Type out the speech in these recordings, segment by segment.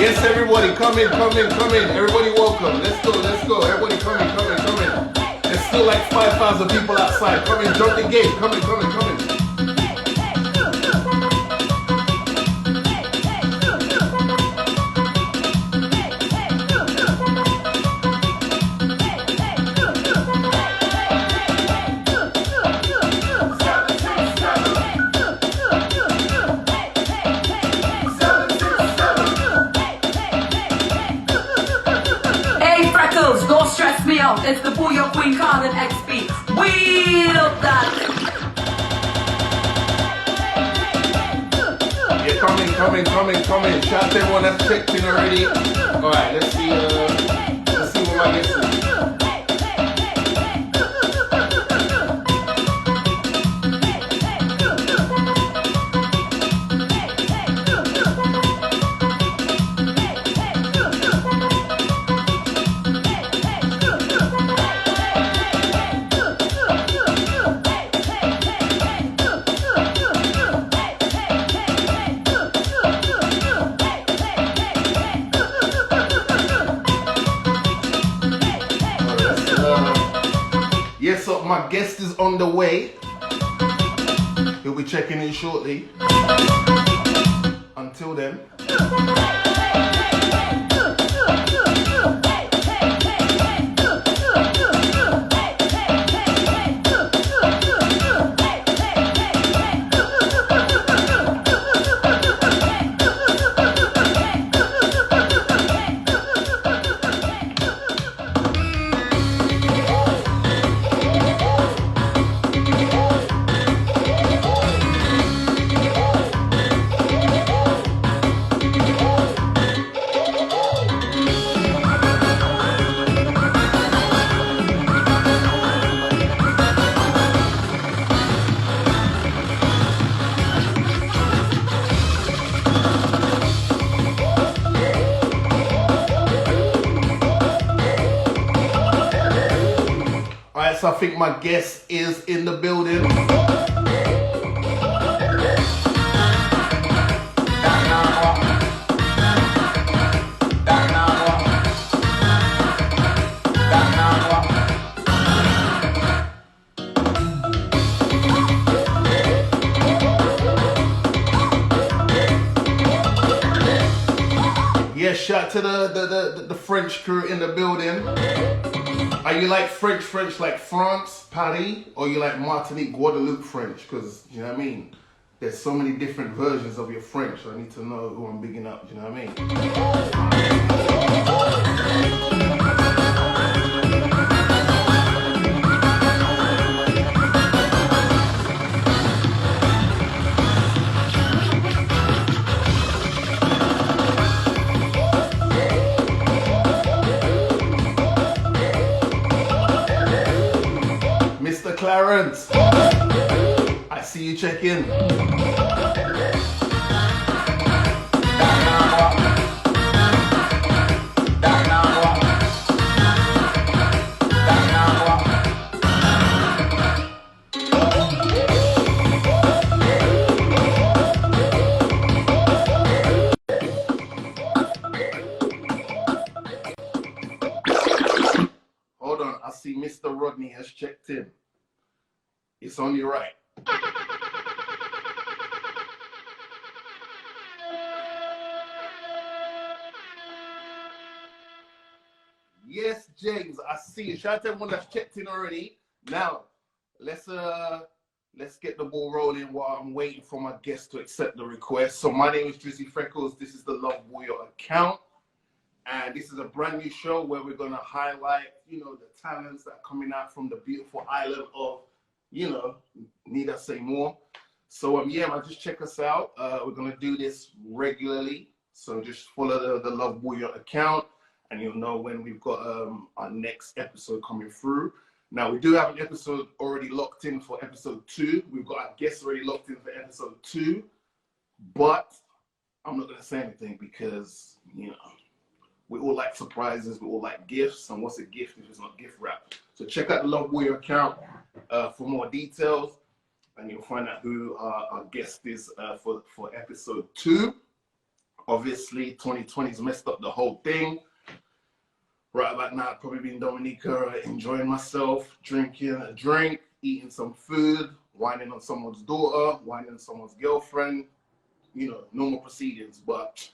Yes, everybody, come in. Everybody welcome. Let's go. Everybody come in. There's still like 5,000 people outside. Come in, jump the gate. Come in. Don't stress me out. It's the Bouyon Queen calling XP. Wheel up that. Yeah, come in. Shout out to everyone that's checked in already. Alright, let's see what my guess is. Yes, so my guest is on the way. He'll be checking in shortly. Until then. So I think my guest is in the building. Yeah, shout to the French crew in the building. Are you like French like France, Paris, or you like Martinique, Guadeloupe French? Because, you know what I mean? There's so many different versions of your French, so I need to know who I'm bigging up, you know what I Mr. Clarence, I see you check in. Hold on, I see Mr. Rodney has checked in. It's on your right. Yes, James, I see you. Shout out to everyone that's checked in already. Now, let's get the ball rolling while I'm waiting for my guest to accept the request. So my name is Drizzy Freckles. This is the Love Bouyon account. And this is a brand new show where we're gonna highlight, you know, the talents that are coming out from the beautiful island of, you know, need I say more? So yeah, man, just check us out. We're gonna do this regularly. So just follow the Love Bouyon account and you'll know when we've got our next episode coming through. Now we do have an episode already locked in for episode 2. We've got our guests already locked in for episode 2, but I'm not gonna say anything because, you know, we all like surprises, we all like gifts, and what's a gift if it's not gift wrap? So check out the Love Bouyon account for more details, and you'll find out who our guest is for episode 2. Obviously, 2020's messed up the whole thing. Right about now, I've probably been in Dominica, enjoying myself, drinking a drink, eating some food, whining on someone's daughter, whining on someone's girlfriend, you know, normal proceedings. But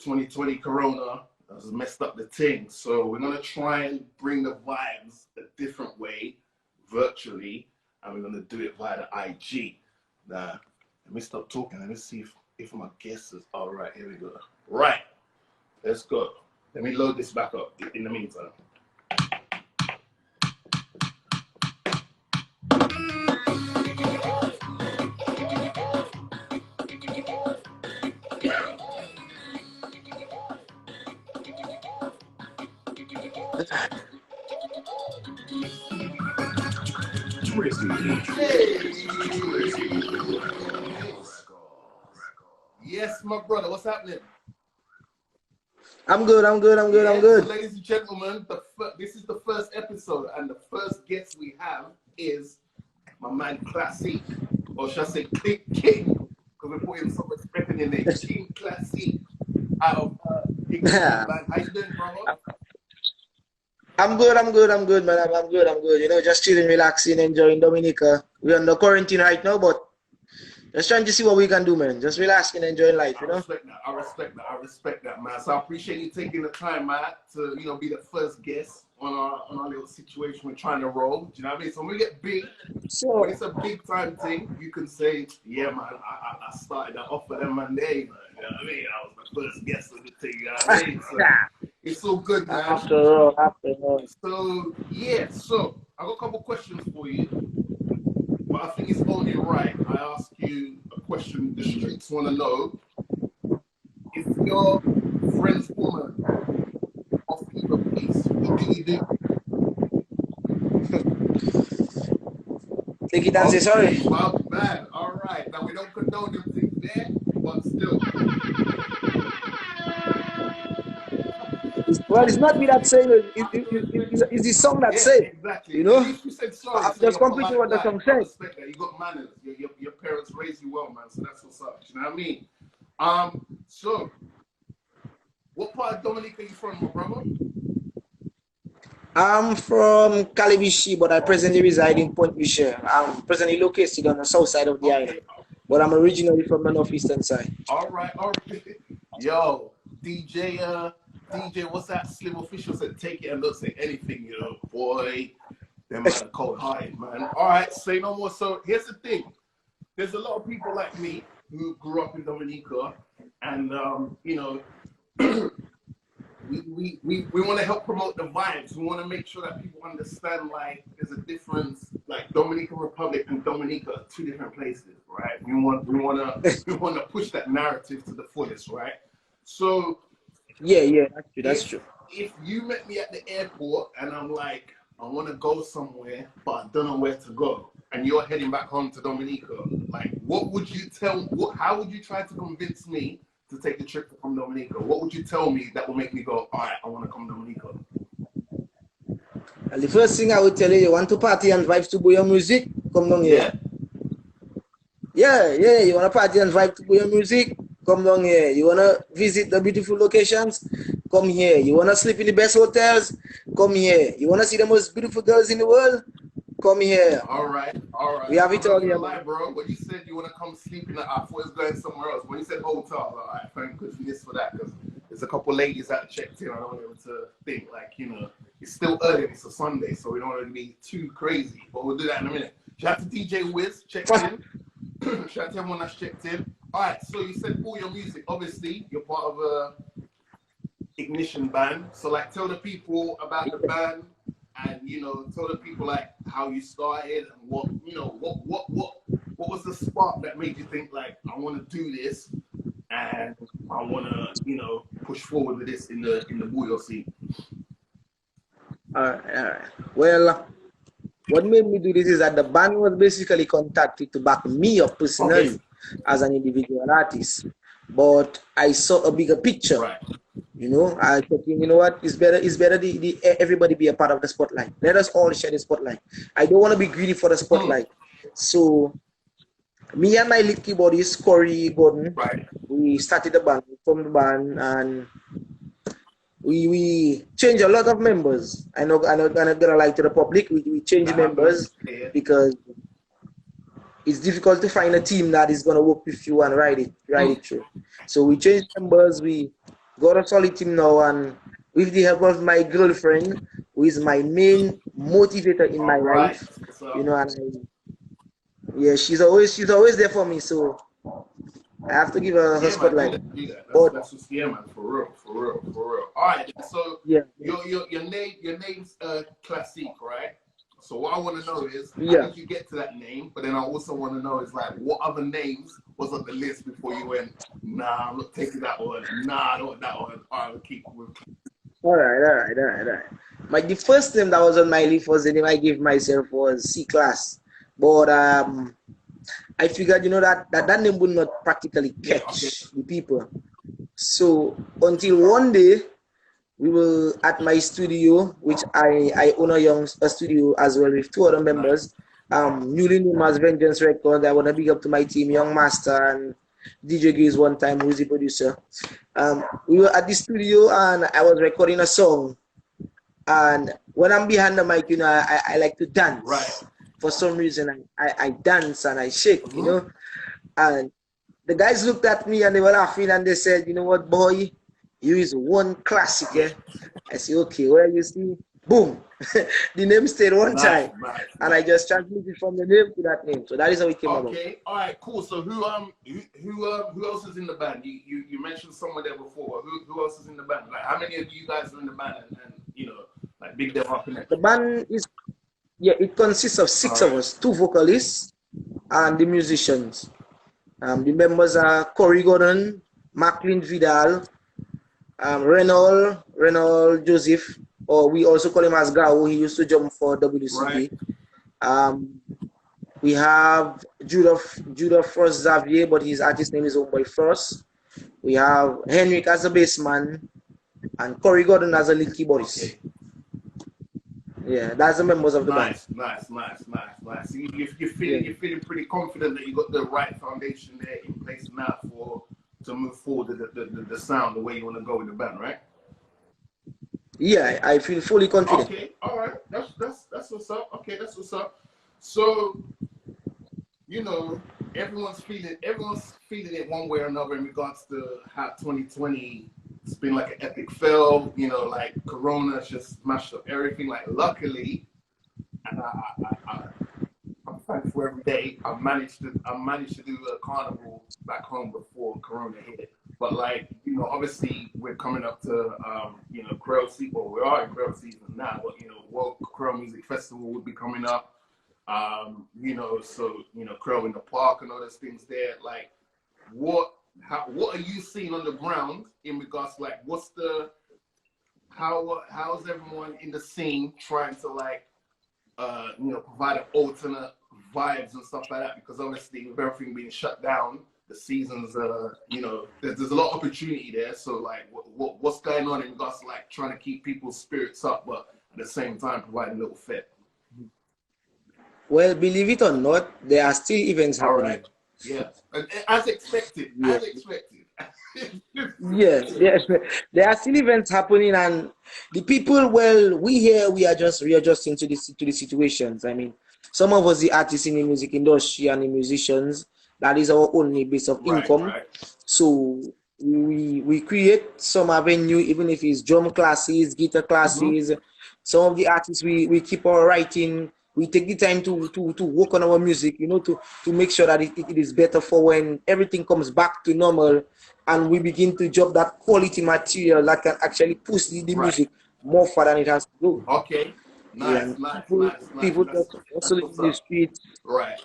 2020 Corona has messed up the thing. So we're going to try and bring the vibes a different way, virtually, and we're going to do it via the IG. Now, let me stop talking. Let me see if my guess is all right. Here we go. Right. Let's go. Let me load this back up in the meantime. Yes, my brother. What's happening? I'm good. So ladies and gentlemen, this is the first episode, and the first guest we have is my man Klassiq, or should I say King, because we're putting some respect in your name. King Klassiq out of Ignition Band. How you doing, brother? I'm good, man. I'm good. You know, just chilling, relaxing, enjoying Dominica. We're on the quarantine right now, but just trying to see what we can do, man. Just relaxing, enjoying life, you know? I respect that, man. So I appreciate you taking the time, man, to, you know, be the first guest on our little situation we're trying to roll. Do you know what I mean? So when we get big, when it's a big time thing, you can say, yeah, man, I started that off for them man day, man. You know what I mean? I was the first guest of the thing, you know what I mean? So it's all good, man. After all. So, yeah, so I got a couple questions for you. But I think it's only right I ask you a question the streets want to know. If your friend's woman offer you a piece, what do you do? Take it and say sorry. Well, man, all right. Now, we don't condone them things there, but still. Well, it's not me that saying it. It's the song that said. Exactly. You know? At least you said sorry. I'm just completing what the song said. I respect that. You got manners. Your parents raised you well, man. So that's what's up. You know what I mean? So, what part of Dominica are you from, my brother? I'm from Calibishi, but I presently reside in Point Michel. I'm presently located on the south side of the island, but I'm originally from the northeastern side. All right. Yo, DJ, what's that? Slim Official said, take it and don't say anything, you know, boy. Them man are cold-hearted, man. All right, say no more. So here's the thing. There's a lot of people like me who grew up in Dominica, and you know, we want to help promote the vibes. We want to make sure that people understand, like, there's a difference, like Dominican Republic and Dominica are two different places, right? We want to push that narrative to the fullest, right? So yeah, that's true. If you met me at the airport and I'm like, I want to go somewhere, but I don't know where to go, and you're heading back home to Dominica, like, what would you how would you try to convince me to take the trip from Dominica? What would you tell me that will make me go, all right, I want to come to Dominica? And the first thing I would tell you want to party and vibe to Bouyon music, come down here. Yeah, you want to party and vibe to Bouyon music, come down here. You want to visit the beautiful locations, come here. You want to sleep in the best hotels, come here. You want to see the most beautiful girls in the world, come here. All right. We have it all here, lie, bro. When you said you want to come sleep in the, I thought it was going somewhere else. When you said hotel, all right, thank goodness for that, because there's a couple ladies that checked in. I don't want them to think, like, you know, it's still early. It's a Sunday, so we don't want to be too crazy. But we'll do that in a minute. Shout out to DJ Wizz, checked in. Shout out to everyone that's checked in. All right, so you said all your music. Obviously, you're part of a Ignition Band. So, like, tell the people about the band, and, you know, tell the people, like, how you started and what was the spark that made you think, like, I want to do this and I want to, you know, push forward with this in the Bouyon scene. All right. Well, what made me do this is that the band was basically contacted to back me up personally as an individual artist, but I saw a bigger picture. Right. You know, I thought, you know what? It's better everybody be a part of the spotlight. Let us all share the spotlight. I don't want to be greedy for the spotlight. So Me and my lead keyboardist, Corey Gordon, Right. we started the band, from the band, and we changed a lot of members. I'm not gonna lie to the public. We changed That happens. members Yeah. because it's difficult to find a team that is gonna work with you and ride it through. So we changed members. We got a solid team now, and with the help of my girlfriend, who is my main motivator in my All right. life, So, you know, and yeah, she's always there for me. So I have to give her yeah, man, spotlight. do that. But That's what's, yeah, man, for real. All right. So yeah, your name's Klassiq, right? So what I want to know is, how yeah. did you get to that name? But then I also want to know is like, what other names was on the list before you went, nah, I'm not taking that one. Nah, I don't want that one. All right, we'll keep with. All right. But the first name that was on my list was the name I gave myself was C Class. But I figured, you know, that name would not practically catch the people. So until one day we were at my studio, which I own a studio as well with two other members. Newly named as Vengeance Records. I want to big up to my team, Young Master and DJ Grizz one time, who is the producer. We were at the studio and I was recording a song. And when I'm behind the mic, you know, I like to dance. Right. For some reason, I dance and I shake, you know. And the guys looked at me and they were laughing and they said, you know what, boy, you is one Klassiq, eh? I said, okay, well, you see, boom. The name stayed one time. And I just translated from the name to that name. So that is how it came about. Okay, all right, cool. So who else is in the band? You mentioned someone there before. Who else is in the band? Like, how many of you guys are in the band? And you know, like, big them up in it. The band is, yeah, it consists of six of us, two vocalists and the musicians. The members are Corey Gordon, Macklin Vidal, Renault Joseph, or we also call him as Gao. He used to jump for WCB. Right. We have Judah Frost Xavier, but his artist name is Homeboy Frost. We have Henrik as a bassman, and Corey Gordon as a lead keyboardist. Okay. Yeah, that's the members of the band. Nice. So you're feeling pretty confident that you got the right foundation there in place now to move forward the sound the way you want to go with the band, right? Yeah, I feel fully confident. Okay, all right, that's what's up. Okay, that's what's up. So, you know, everyone's feeling it one way or another in regards to how 2020. It's been like an epic fail, you know, like Corona just smashed up everything. Like, luckily, and I'm thankful every day. I managed to do a carnival back home before Corona hit. But like, you know, obviously we're coming up to you know, Creole season. Well, we are in Creole season now, but you know, World Creole Music Festival will be coming up. You know, so you know, Creole in the Park and all those things there. Like, what are you seeing on the ground in regards to, like, how's everyone in the scene trying to, like, you know, provide an alternate vibes and stuff like that? Because obviously with everything being shut down, the seasons, you know, there's a lot of opportunity there. So like, what's going on in regards to, like, trying to keep people's spirits up, but at the same time providing a little fit? Well, believe it or not, there are still events happening. Right. Yeah, as expected. Yeah. As expected. Yes, there are still events happening, and the people. Well, we are just readjusting to the situations. I mean, some of us, the artists in the music industry and the musicians, that is our only base of income. Right. So we create some avenue, even if it's drum classes, guitar classes. Some of the artists we keep our writing. We take the time to work on our music, you know, to make sure that it is better for when everything comes back to normal and we begin to drop that quality material that can actually push the music more far than it has to go. Okay. Nice, People hustling in the streets. Right.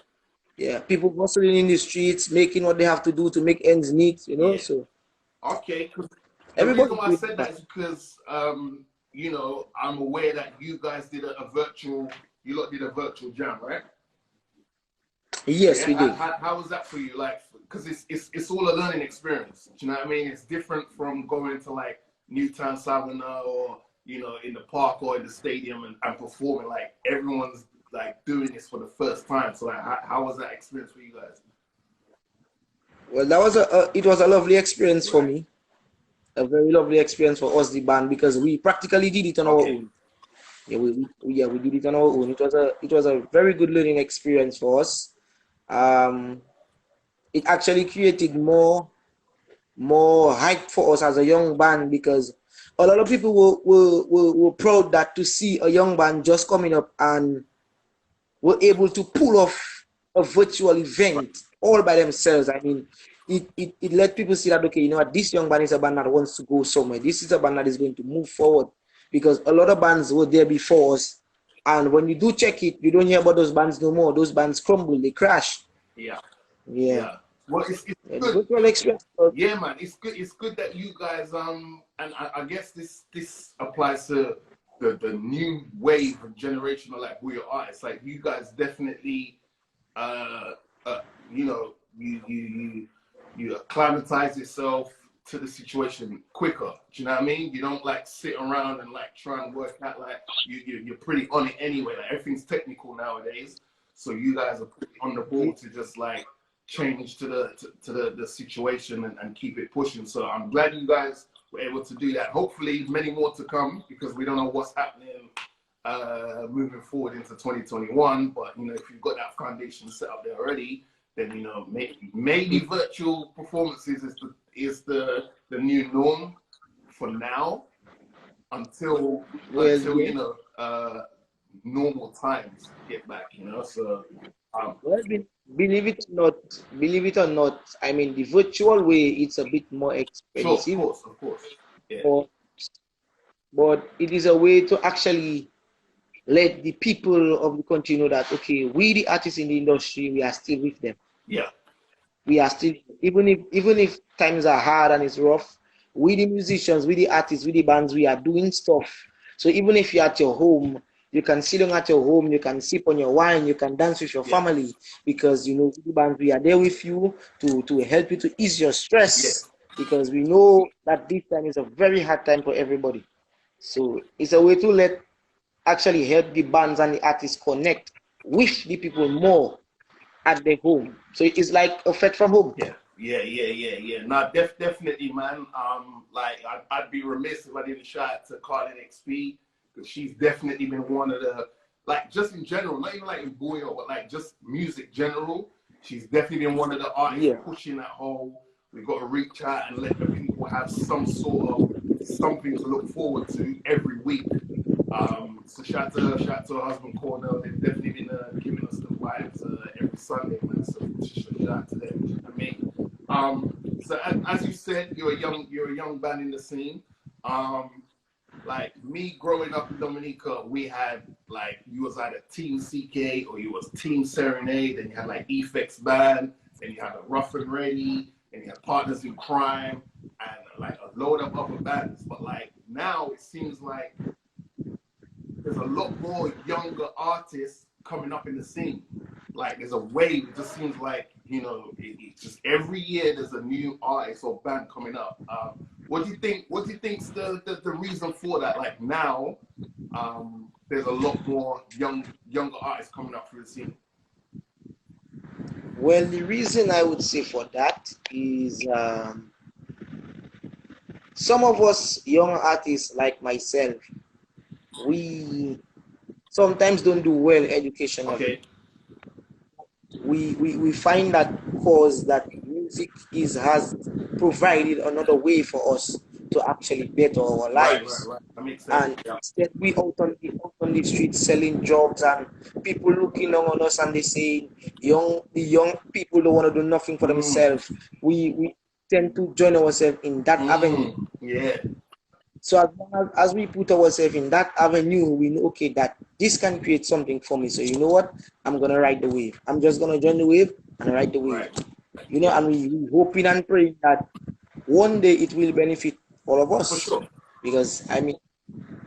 Yeah, people hustling in the streets, making what they have to do to make ends meet, you know, so. Okay. The reason why I said that is because, you know, I'm aware that you guys did you lot did a virtual jam, right? Yes, we did. How was that for you? Like, because it's all a learning experience. Do you know what I mean? It's different from going to, like, Newtown, Savannah, or, you know, in the park or in the stadium and performing. Like, everyone's, like, doing this for the first time. So, like, how was that experience for you guys? Well, that was it was a lovely experience for Right. me. A very lovely experience for us, the band, because we practically did it on our Okay. own. Yeah, we did it on our own. It was a very good learning experience for us. Um, it actually created more hype for us as a young band, because a lot of people were proud that to see a young band just coming up and were able to pull off a virtual event all by themselves. I mean, it let people see that, okay, you know what, this young band is a band that wants to go somewhere. This is a band that is going to move forward, because a lot of bands were there before us. And when you do check it, you don't hear about those bands no more. Those bands crumble, they crash. Yeah. Yeah. Yeah. Well, it's Yeah, the good. virtual experience. Yeah, man, it's good. It's good that you guys and I guess this applies to the new wave of generational like who you are. It's like you guys definitely uh, you know you acclimatize yourself to the situation quicker. Do you know what I mean? You don't like sit around and like try and work out. Like you're pretty on it anyway. Like everything's technical nowadays, so you guys are pretty on the ball to just like change to the situation and keep it pushing. So I'm glad you guys were able to do that. Hopefully many more to come, because we don't know what's happening moving forward into 2021. But you know, if you've got that foundation set up there already, then you know maybe virtual performances is the new norm for now until you know normal times get back. You know, so Well, believe it or not, I mean, the virtual way, it's a bit more sure, expensive, of course, yeah, but, but it is a way to actually let the people of the country know that, okay, we the artists in the industry, we are still with them. yeah. We are still, even if times are hard and it's rough, we the musicians, we the artists, we the bands, we are doing stuff. So even if you're at your home, you can sit down at your home, you can sip on your wine, you can dance with your Yeah. family, because you know the bands, we are there with you to help you to ease your stress, because we know that this time is a very hard time for everybody. So it's a way to actually help the bands and the artists connect with the people more at their home. So it is like a fete from home. Yeah. No, definitely, man. Like I'd be remiss if I didn't shout out to Carlin XP, because she's definitely been one of the, like, just in general, not even like in Bouyon, but like just music general. She's definitely been one of the artists pushing that whole, we got to reach out and let the people have some sort of something to look forward to every week. So shout to her husband Cornell. They've definitely been giving us the vibes every Sunday, man. So shout out to them. You know what I mean? So as you said, you're a young band in the scene. Like me growing up in Dominica, we had like, you was either Team CK or you was Team Serenade, then you had like Effects Band, then you had a Rough and Ready, and you had Partners in Crime, and like a load of other bands. But like now it seems like there's a lot more younger artists coming up in the scene. Like there's a wave. It just seems like, you know, it's just every year there's a new artist or band coming up. What do you think? What do you think's the reason for that? Like now, there's a lot more younger artists coming up through the scene. Well, the reason I would say for that is some of us young artists like myself, we sometimes don't do well educationally. Okay. We find that cause that music has provided another way for us to actually better our lives. Right. That makes sense. And instead we out on the streets selling drugs, and people looking down on us and they say the young people don't want to do nothing for themselves. We tend to join ourselves in that avenue. Yeah. So as long as we put ourselves in that avenue, we know, okay, that this can create something for me. So you know what? I'm gonna ride the wave. I'm just gonna join the wave and ride the wave. Right. You know, and we hoping and praying that one day it will benefit all of us. For sure. Because I mean,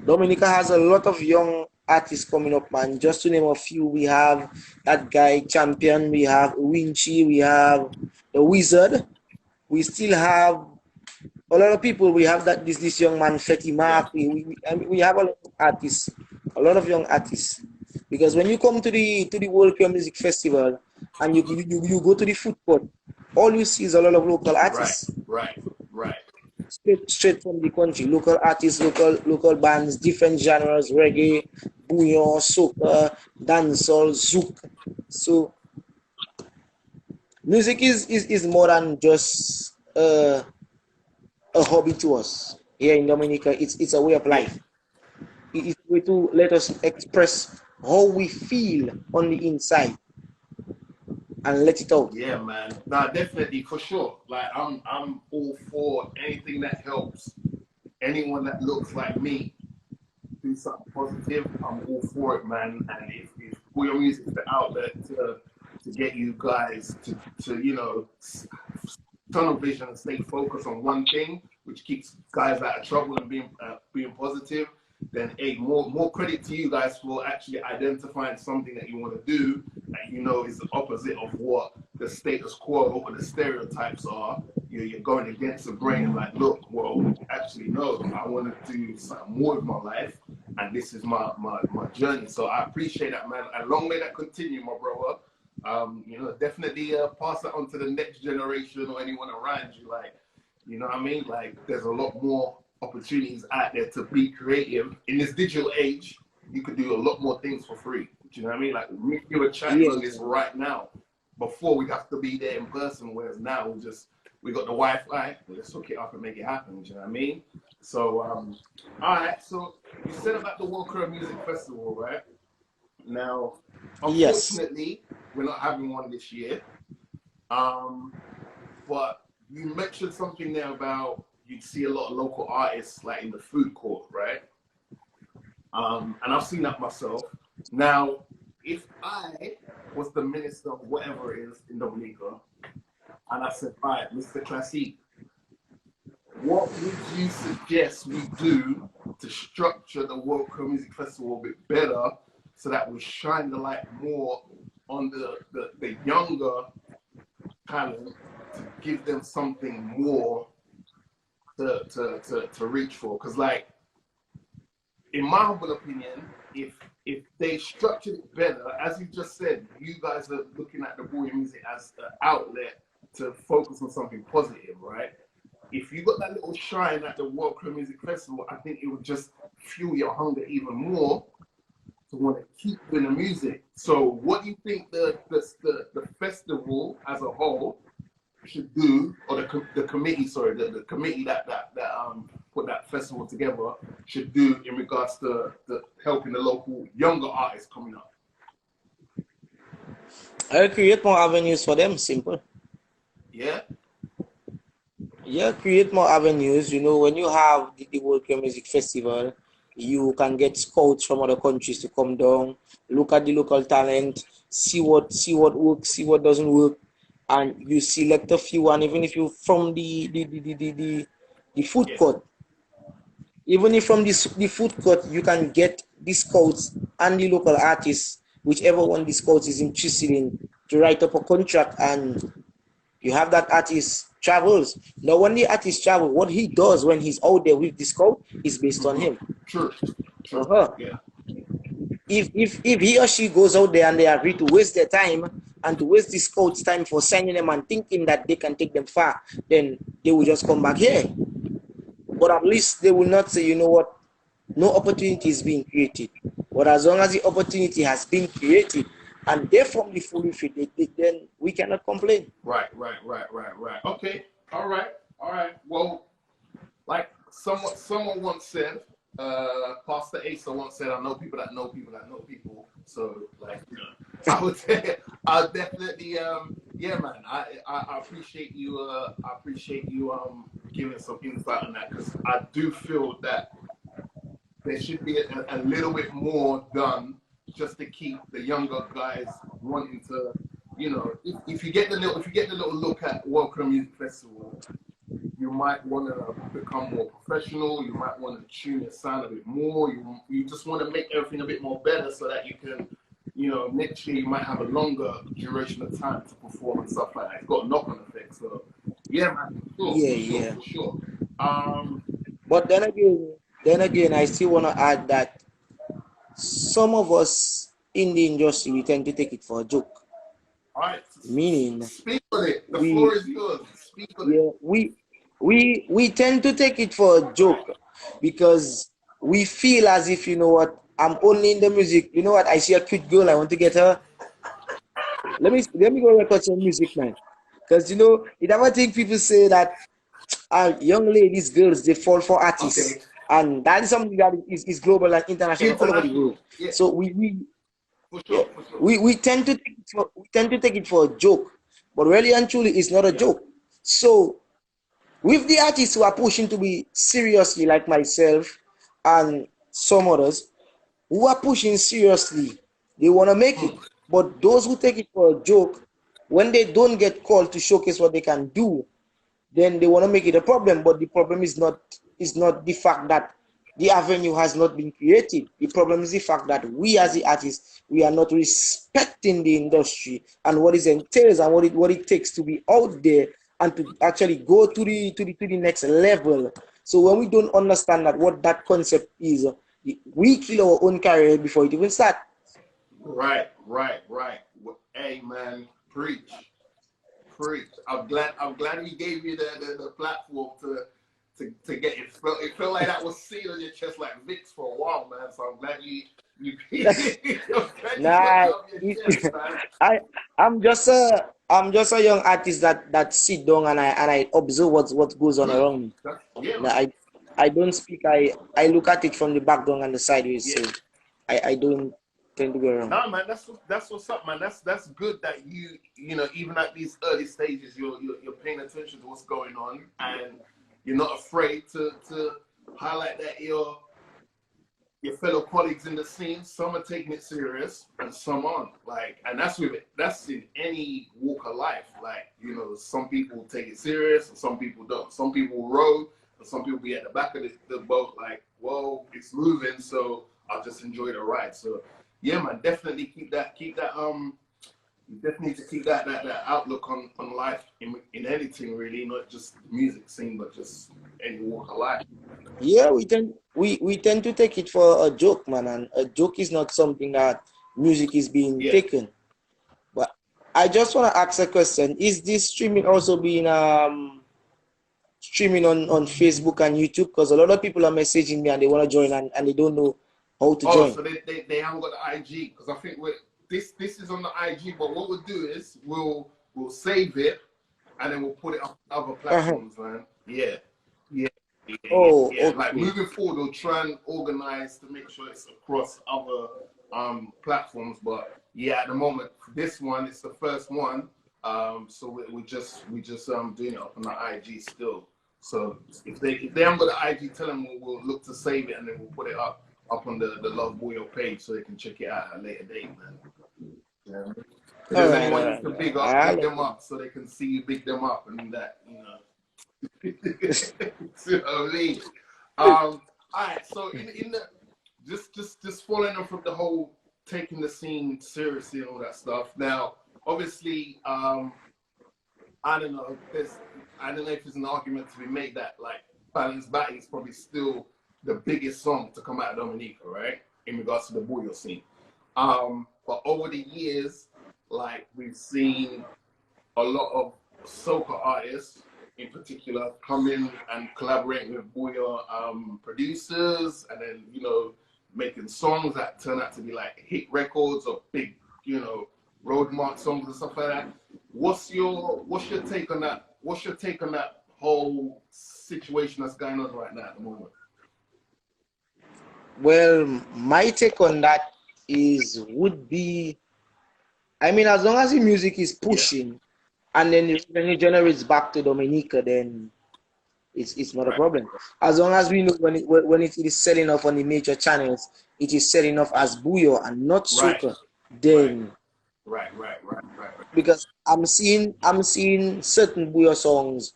Dominica has a lot of young artists coming up, man. Just to name a few, we have that guy Champion, we have Winchy, we have the Wizard, we still have a lot of people. We have that this young man Fetty Mark. We have a lot of artists, a lot of young artists. Because when you come to the World Pure Music Festival and you go to the food court, all you see is a lot of local artists. Right. Straight from the country, local artists, local bands, different genres, reggae, bouyon, soca, dancehall, zouk. So music is more than just a hobby to us. Here in Dominica, it's a way of life. It's a way to let us express how we feel on the inside and let it out. Yeah, man. Nah, definitely, for sure. Like, I'm all for anything that helps anyone that looks like me do something positive. I'm all for it, man. And if Bouyon Music is the outlet to get you guys to you know, tunnel vision and stay focused on one thing, which keeps guys out of trouble and being positive, then hey, more credit to you guys for actually identifying something that you want to do that you know is the opposite of what the status quo or the stereotypes are. You're going against the grain, like, look, well, actually, no, I want to do something more with my life, and this is my journey. So I appreciate that, man. And long may that continue, my brother. You know, definitely pass that on to the next generation or anyone around you. Like, you know what I mean? Like, there's a lot more opportunities out there to be creative. In this digital age, you could do a lot more things for free. Do you know what I mean? Like, we do a chat on this right now. Before, we'd have to be there in person, whereas now we got the Wi-Fi. Let's hook it up and make it happen. Do you know what I mean? So, all right. So you said about the World Club Music Festival, right? Now, unfortunately, we're not having one this year. But you mentioned something there about you'd see a lot of local artists like in the food court, right? And I've seen that myself. Now, if I was the minister of whatever it is in Dominica, and I said, all right, Mr. Klassiq, what would you suggest we do to structure the World Club Music Festival a bit better so that we shine the light more on the younger talent to give them something more to reach for? Because, like, in my humble opinion, if they structured it better, as you just said, you guys are looking at the Bouyon Music as an outlet to focus on something positive, right? If you got that little shine at the World Club Music Festival, I think it would just fuel your hunger even more to want to keep doing the music. So what do you think the festival as a whole should do, or the committee, sorry, the committee that put that festival together should do in regards to helping the local younger artists coming up? I'll create more avenues for them, simple. Yeah, create more avenues. You know, when you have the World Club Music Festival, you can get scouts from other countries to come down, look at the local talent, see what works, see what doesn't work, and you select a few. And even if you from the food court, even if from the food court, you can get the scouts and the local artists, whichever one the scouts is interested in, to write up a contract, and you have that artist travels. Now, when the artist travel, what he does when he's out there with the scout is based on him. True. Yeah. If he or she goes out there and they agree to waste their time and to waste the scouts' time for signing them and thinking that they can take them far, then they will just come back here. But at least they will not say, you know what, no opportunity is being created. But as long as the opportunity has been created and they're from the fully fit, then we cannot complain. Right. Okay. All right. Well, like someone once said, Pastor Asa once said, I know people that know people that know people. So, like, you know, I would say, I'll definitely, yeah, man. I appreciate you. I appreciate you giving some insight on that, because I do feel that there should be a little bit more done just to keep the younger guys wanting to, you know, if you get the little look at World Club Music Festival, you might want to become more professional. You might want to tune your sound a bit more. You just want to make everything a bit more better so that you can, you know, next year you might have a longer duration of time to perform and stuff like that. It's got a knock-on effect. So, yeah, man. For sure. But then again, I still want to add that some of us in the industry, we tend to take it for a joke. All right. Meaning, speak on it. The the floor is yours. Speak on yeah, we tend to take it for a joke because we feel as if, you know what, I'm only in the music. You know what? I see a cute girl, I want to get her. Let me go record some music, man. Because you know, you never think people say that young ladies, girls, they fall for artists, Okay. and that is something that is global and international all over the world. Yeah. So For yeah, sure, for sure. we tend to take it for a joke, but really and truly, it's not a joke. So with the artists who are pushing to be seriously, like myself and some others who are pushing seriously, they want to make it. But those who take it for a joke, when they don't get called to showcase what they can do, then they want to make it a problem. But the problem is not the fact that the avenue has not been created. The problem is the fact that we as the artists, we are not respecting the industry and what it entails and what it takes to be out there and to actually go to the next level. So when we don't understand that what that concept is, we kill our own career before it even starts. Right. Hey man, preach. I'm glad we gave you the platform to get it. It felt like that was sealed on your chest like Vicks for a while, man. So I'm glad you Nah, your chest, man. I'm just a young artist that sit down and I observe what goes on around me. Yeah, Nah, man. I don't speak. I look at it from the background and the sideways. Yeah. So I don't tend to go around. No, man, that's what's up, man. That's good that you know, even at these early stages, you're paying attention to what's going on, and you're not afraid to highlight that your fellow colleagues in the scene, some are taking it serious and some aren't. Like, and that's with it. That's in any walk of life. Like, you know, some people take it serious and some people don't. Some people row and some people be at the back of the boat like, whoa, it's moving, so I'll just enjoy the ride. So yeah, man, definitely keep that you definitely need to keep that outlook on life in anything really, not just the music scene, but just any walk of life. Yeah, we tend to take it for a joke, man, and a joke is not something that music is being taken. But I just want to ask a question: is this streaming also being streaming on Facebook and YouTube? Because a lot of people are messaging me and they want to join and they don't know how to join. So they haven't got the IG, because I think this is on the IG. But what we'll do is we'll save it and then we'll put it on other platforms, man. Yeah. Okay. Like moving forward, we'll try and organize to make sure it's across other platforms. But yeah, at the moment, this one it's the first one. So we just doing it up on the IG still. So if they haven't got the IG, tell them we'll look to save it and then we'll put it up on the Love Bouyon page so they can check it out at a later date, man. Yeah. If there's anyone you can big them up so they can see you big them up and that, you know. See what I mean? All right, so in the just following on from the whole taking the scene seriously and all that stuff. Now, obviously, I don't know if there's an argument to be made that like Balance Batty is probably still the biggest song to come out of Dominica, right? In regards to the Bouyon scene. But over the years, like we've seen a lot of soca artists in particular come in and collaborate with Bouyon producers, and then, you know, making songs that turn out to be like hit records or big, you know, roadmark songs and stuff like that. What's your take on that? What's your take on that whole situation that's going on right now at the moment? Well, my take on that would be, I mean, as long as the music is pushing and then the revenue generates back to Dominica, then it's not a problem. As long as we know when it is selling off on the major channels, it is selling off as Bouyon and not soca. Then right. Because I'm seeing certain Bouyon songs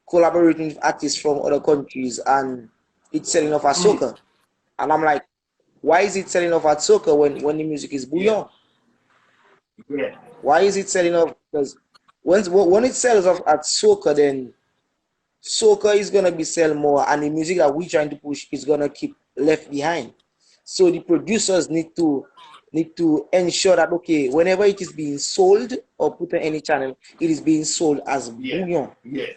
collaborating with artists from other countries and it's selling off as soca. And I'm like, why is it selling off at soca when the music is Bouyon? Yeah. Why is it selling off? Because when it sells off at soca, then soca is gonna be sell more, and the music that we're trying to push is gonna keep left behind. So the producers need to need to ensure that, okay, whenever it is being sold or put on any channel, it is being sold as bouillon. Yeah.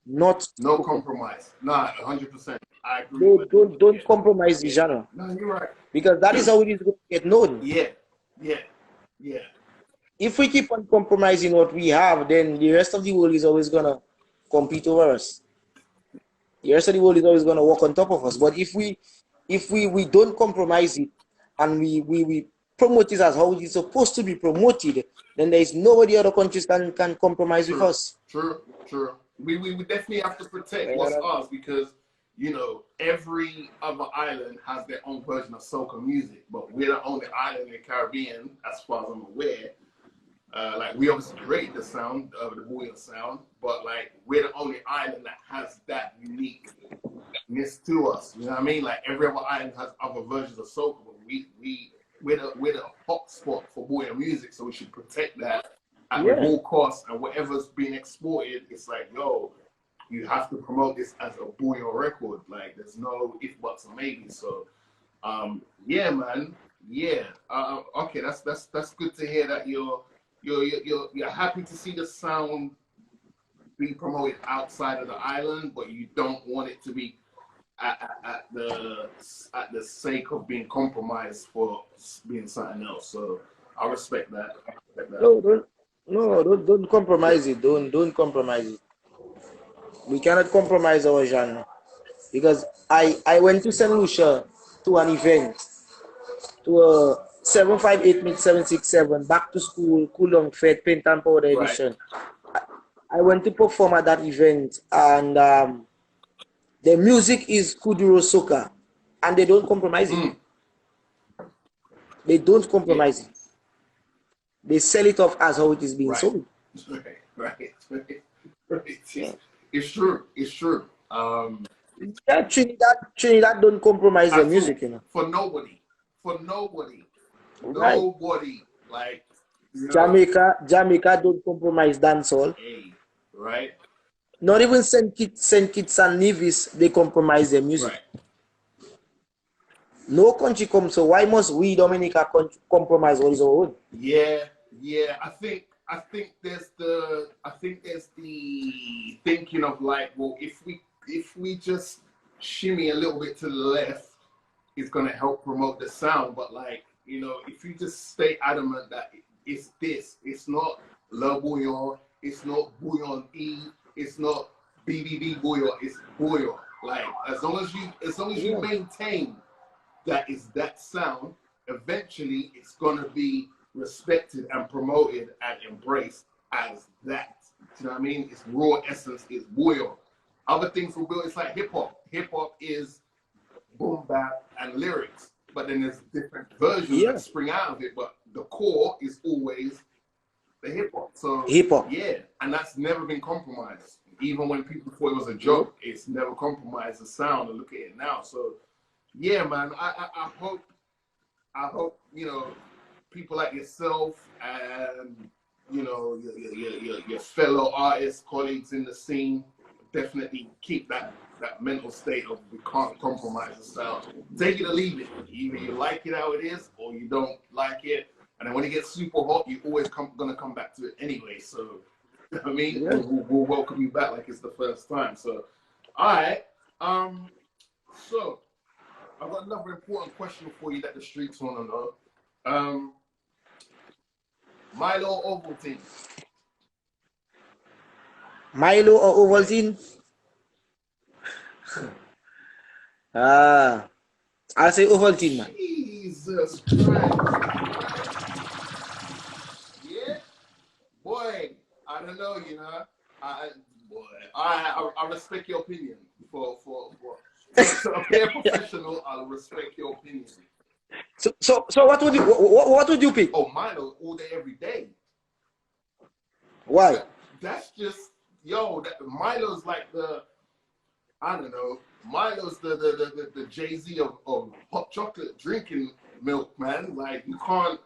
Not no compromise. Nah, 100%. I agree. Don't compromise the genre. No, you're right. Because that is how it is going to get known. Yeah. If we keep on compromising what we have, then the rest of the world is always gonna compete over us. The rest of the world is always gonna walk on top of us. But if we don't compromise it and we promote it as how it is supposed to be promoted, then there is nobody other countries can compromise with us. True. We definitely have to protect what's ours, because you know every other island has their own version of soca music, but we're the only island in the Caribbean, as far as I'm aware. Like we obviously created the sound of the Bouyon sound, but like we're the only island that has that uniqueness to us. You know what I mean? Like every other island has other versions of soca, but we're the hot spot for Bouyon music, so we should protect that at all costs. And whatever's being exported, it's like, yo, you have to promote this as a Bouyon record. Like there's no if, buts, or maybe. So yeah, man. Yeah. Okay, that's good to hear that you're happy to see the sound be promoted outside of the island, but you don't want it to be at the sake of being compromised for being something else. So I respect that. Don't compromise it. Don't compromise it. We cannot compromise our genre, because I went to St. Lucia to an event, to a 758 meet 767 back to school Coulomb Fed Paint and Powder edition. I went to perform at that event, and the music is Kuduro Soca, and they don't compromise it. They don't compromise it. They sell it off as how it is being sold. Right. Yeah. It's true. Yeah, Trinidad don't compromise their music, you know. For nobody. Right. Nobody. Like you know, Jamaica don't compromise dancehall. Hey, right. Not even Saint Kitts and Nevis, they compromise their music. Right. No country comes, so why must we, Dominica, compromise what is our own? Yeah. I think there's the thinking of like, well, if we just shimmy a little bit to the left, it's gonna help promote the sound. But like, you know, if you just stay adamant that it's this, it's not Le Bouyon, it's not Bouyon E, it's not BBB Bouyon, it's Bouyon. Like as long as you maintain that is that sound, eventually it's gonna be respected and promoted and embraced as that. You know what I mean? Its raw essence is Bouyon. Other things will build. It's like hip hop. Hip hop is boom bap and lyrics, but then there's different versions that spring out of it. But the core is always the hip hop. So hip hop, and that's never been compromised. Even when people thought it was a joke, it's never compromised the sound. And look at it now. So yeah, man. I hope you know people like yourself and you know your fellow artists, colleagues in the scene, definitely keep that mental state of we can't compromise the sound. Take it or leave it. Either you like it how it is, or you don't like it. And then when it gets super hot, you always gonna come back to it anyway. So you know what I mean, we'll welcome you back like it's the first time. So all right, so I've got another important question for you that the streets want to know. Milo or Ovaltine? Milo or Ovaltine? I'll say Ovaltine, man. Jesus Christ. Yeah? Boy, I don't know, you know. I respect your opinion. For a fair professional, I'll respect your opinion. So what would you pick? Oh, Milo all day, every day. Why? That's just Milo's like the, I don't know. Milo's the Jay-Z of hot chocolate drinking milk, man. Like you can't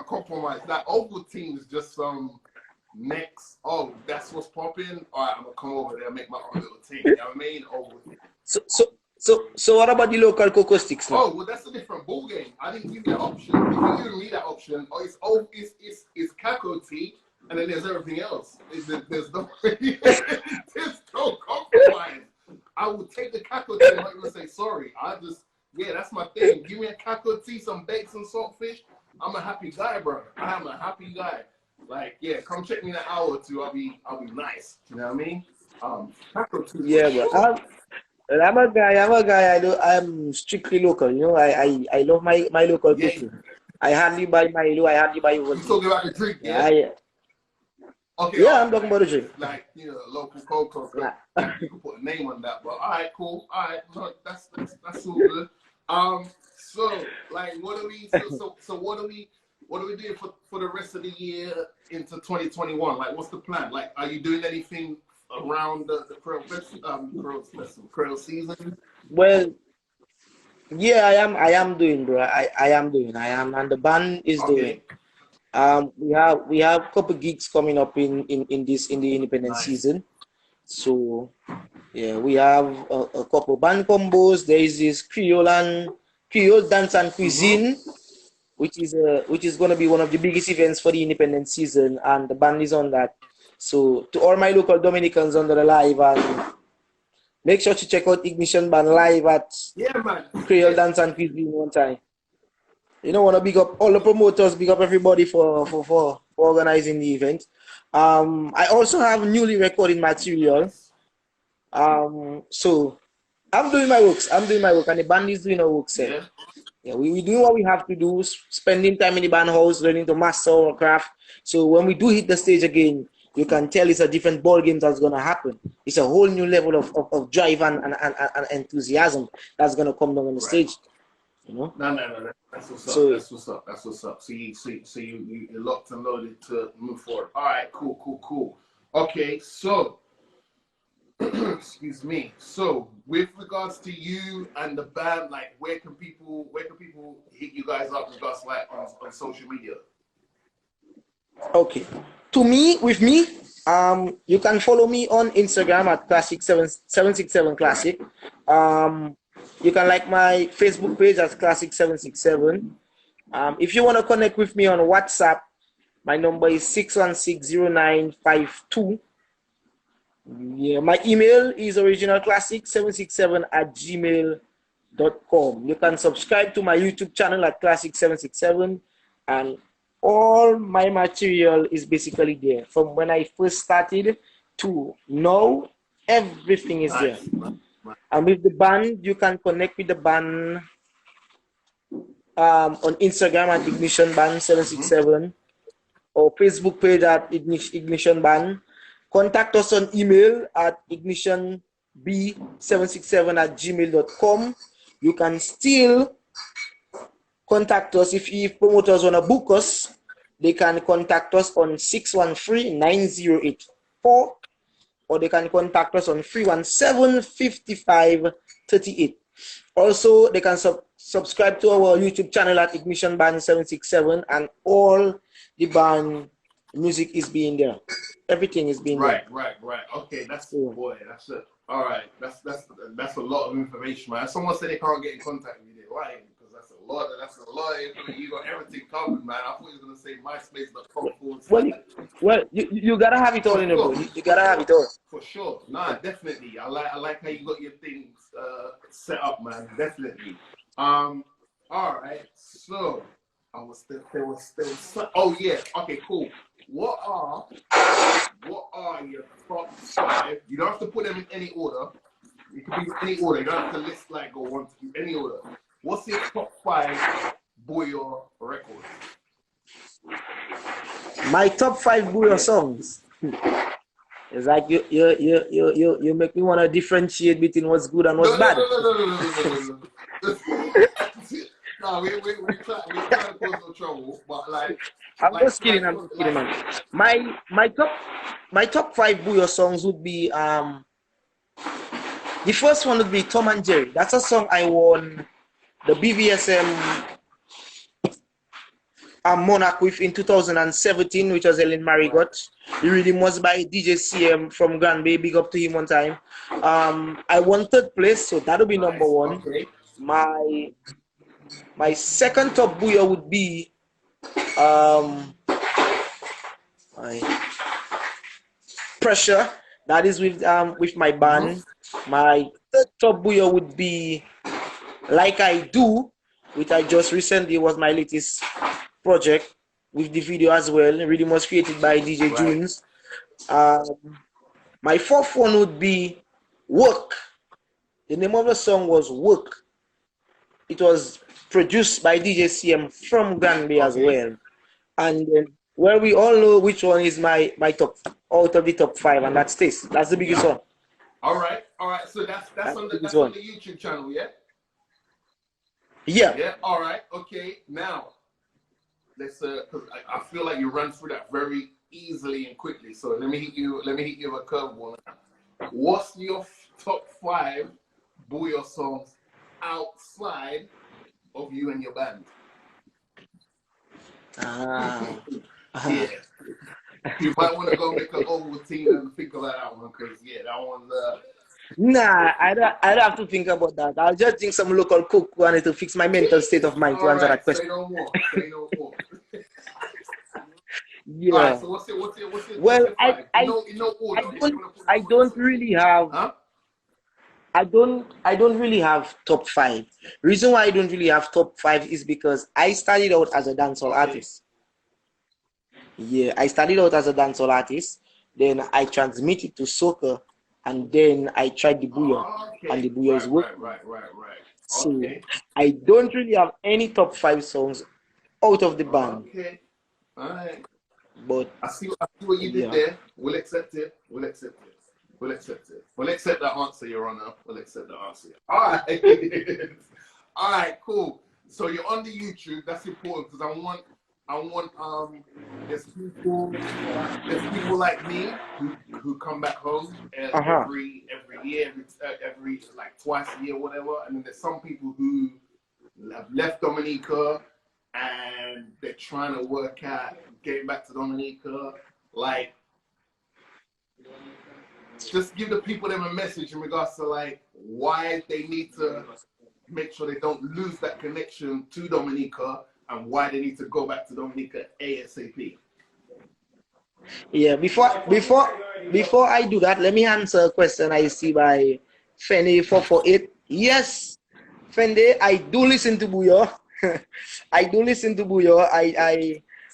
compromise. That Ovaltine is just some next. Oh, that's what's popping. All right, I'm gonna come over there and make my own little team. You know what I mean? Ovaltine. So what about the local cocoa sticks now? Oh, well, that's a different ball game. I didn't give you that option. If you give me that option, it's Kako tea, and then there's everything else. There's no there's no compromise. I will take the Kako tea. I'm not gonna say sorry. That's my thing. Give me a Kako tea, some bakes and saltfish. I'm a happy guy, bro. I am a happy guy. Like, yeah, come check me in an hour or two. I'll be nice. You know what I mean? Kako tea. Yeah, bro. I'm a guy. I'm strictly local. You know, I love my local people. I hardly buy Milo. I hardly buy. You talking about the drink? Yeah. Okay. Yeah, I'm talking about the drink. Like, local cocoa. Yeah. You can put a name on that. But all right, cool. All right, no, that's all good. So like, what are we doing for the rest of the year into 2021? Like, what's the plan? Like, are you doing anything around the Krill season? Well, yeah, I am doing, bro. I am, and the band is doing. We have a couple gigs coming up in the independent season. So yeah, we have a couple band combos. There is this Creole dance and cuisine, which is going to be one of the biggest events for the independent season, and the band is on that. So to all my local Dominicans under the live, and make sure to check out Ignition Band live at Creole Dance and Cuisine one time. You know, want to big up all the promoters, big up everybody for organizing the event. I also have newly recorded material. So I'm doing my work, and the band is doing our work. Yeah, we doing what we have to do, spending time in the band house, learning to master our craft. So when we do hit the stage again, you can tell it's a different ball game that's going to happen. It's a whole new level of drive and enthusiasm that's going to come down on the stage. You know? No. That's what's up. So you're locked and loaded to move forward. All right, cool. Okay, so excuse me. So with regards to you and the band, like, where can people hit you guys up with us, like, on social media? Okay. With me, you can follow me on Instagram at Klassiq767 Klassiq. You can like my Facebook page as Klassiq767. If you want to connect with me on WhatsApp, my number is 6160952. Yeah, my email is originalklassiq767@gmail.com. You can subscribe to my YouTube channel at Klassiq767, and all my material is basically there. From when I first started to now, everything is there. And with the band, you can connect with the band on Instagram at Ignition Band 767 or Facebook page at Ignition Band. Contact us on email at ignitionb767@gmail.com. You can still contact us if promoters want to book us. They can contact us on 613-9084, or they can contact us on 317-5538. Also, they can subscribe to our YouTube channel at Ignition Band 767, and all the band music is being there. Everything is being there. Right. Okay, that's it. All right. That's a lot of information, man. Someone said they can't get in contact with you. Why? Because that's a lot of information. You got everything covered, man. I thought you were gonna say MySpace.com. Well, you gotta have it all in the book. You gotta have it all. For sure. Nah, definitely. I like how you got your things set up, man. Definitely. All right. So there was oh yeah. Okay, cool. What are your top 5? You don't have to put them in any order. You can be in any order. You don't have to list like go 1 to any order. What's your top 5 Bouyon records? My top 5 Bouyon songs. It's like you make me want to differentiate between what's good and what's bad. No, we're trying to cause no trouble, but like I'm just kidding, man. My top 5 Bouyon songs would be the first one would be Tom and Jerry. That's a song I won the BVSM Monarch with in 2017, which was Ellen Marigot. The rhythm was by DJ CM from Granby. Big up to him one time. I won 3rd place, so that'll be number 1. Okay. My second top booyah would be Pressure. That is with my band. My 3rd top booyah would be Like I Do, which I just recently was my latest project with the video as well. The rhythm was created by DJ Junes. My 4th one would be Work. The name of the song was Work. It was produced by DJ CM from Granby as well. And well, we all know which one is my top out of the top 5, and that's this. That's the biggest one. All right. So that's on the YouTube channel, yeah? Yeah. All right. Okay. Now, let's. Cause I feel like you run through that very easily and quickly. So let me hit you with a curveball. What's your top 5 booyah songs outside of you and your band? Yeah. You might want to go make an old team and think about that one, because that one's Nah, I don't have to think about that. I'll just drink some local coke and it'll fix my mental state of mind to answer that question. Say no more. Yeah. All right, so what's your well, I don't really have. Huh? I don't really have top 5. Reason why I don't really have top 5 is because I started out as a dancehall artist. Yeah, I started out as a dancehall artist. Then I transmitted to soca, and then I tried the booyah, and the booyah is working. Right. So I don't really have any top 5 songs out of the band. Okay. All right. But I see what you did there. We'll accept it. We'll accept that answer, Your Honor. We'll accept the answer. All right. All right, cool. So you're on the YouTube. That's important, because I want there's people like me who come back home every year, every like twice a year, whatever. And then there's some people who have left Dominica and they're trying to work out getting back to Dominica. Like, just give the people them a message in regards to like why they need to make sure they don't lose that connection to Dominica, and why they need to go back to Dominica ASAP. Yeah, before I do that, let me answer a question I see by Fende448. Yes, Fende, I do listen to booyah. I do listen to booyah.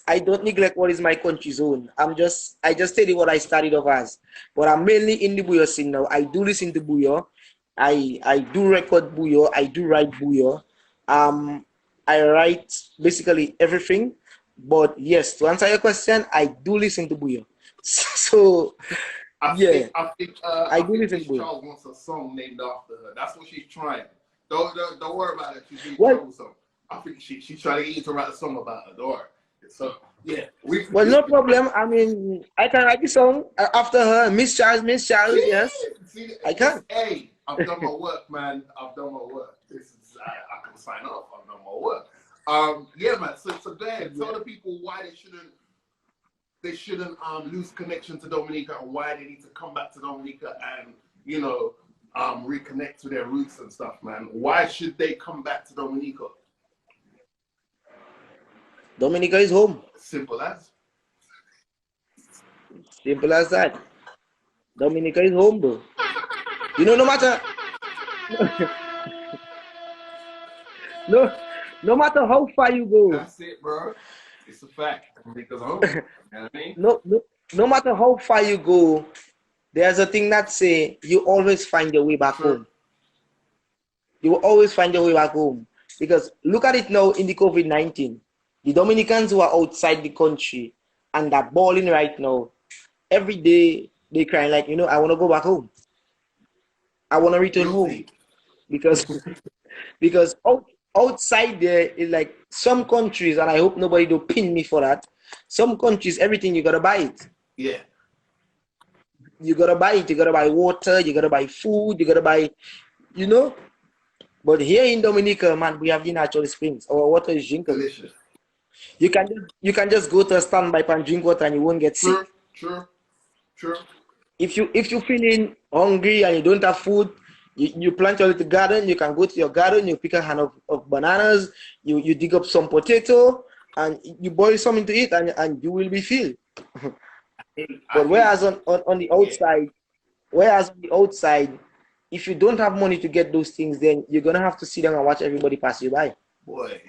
I don't neglect what is my country zone. I just tell you what I started off as. But I'm mainly in the booyah scene now. I do listen to booyah. I do record booyah. I do write booyah. I write basically everything. But yes, to answer your question, I do listen to booyah. So I do listen to booyah. Charles wants a song named after her. That's what she's trying. Don't worry about it. She's doing troublesome. I think she's trying to get you to write a song about her. Don't worry. So yeah. Well, no problem. I mean, I can write the song after her. Miss Charles, yes. See, I can. Hey, I've done my work, man. I've done my work. This is I can sign off. I've done my work. Yeah, man. So go ahead. Tell the people why they shouldn't lose connection to Dominica, and why they need to come back to Dominica and reconnect to their roots and stuff, man. Why should they come back to Dominica? Dominica is home. Simple as. Simple as that. Dominica is home, bro. You know, no matter no matter how far you go. That's it, bro. It's a fact. Dominica's home. You know what I mean? No matter how far you go, there's a thing that say you always find your way back home. You will always find your way back home. Because look at it now in the COVID-19. The Dominicans who are outside the country and are balling right now, every day they crying like, I want to go back home. I want to return home. Because outside there is like some countries, and I hope nobody do pin me for that. Some countries, everything you got to buy it. Yeah. You got to buy it. You got to buy water. You got to buy food. You got to buy, But here in Dominica, man, we have the natural springs. Our water is drinkable. Delicious. You can just go to a standby and drink water and you won't get sick. True. If you feeling hungry and you don't have food, you plant your little garden. You can go to your garden. You pick a hand of bananas. You dig up some potato and you boil something to eat and you will be filled. But whereas on the outside, if you don't have money to get those things, then you're gonna have to sit down and watch everybody pass you by. Boy.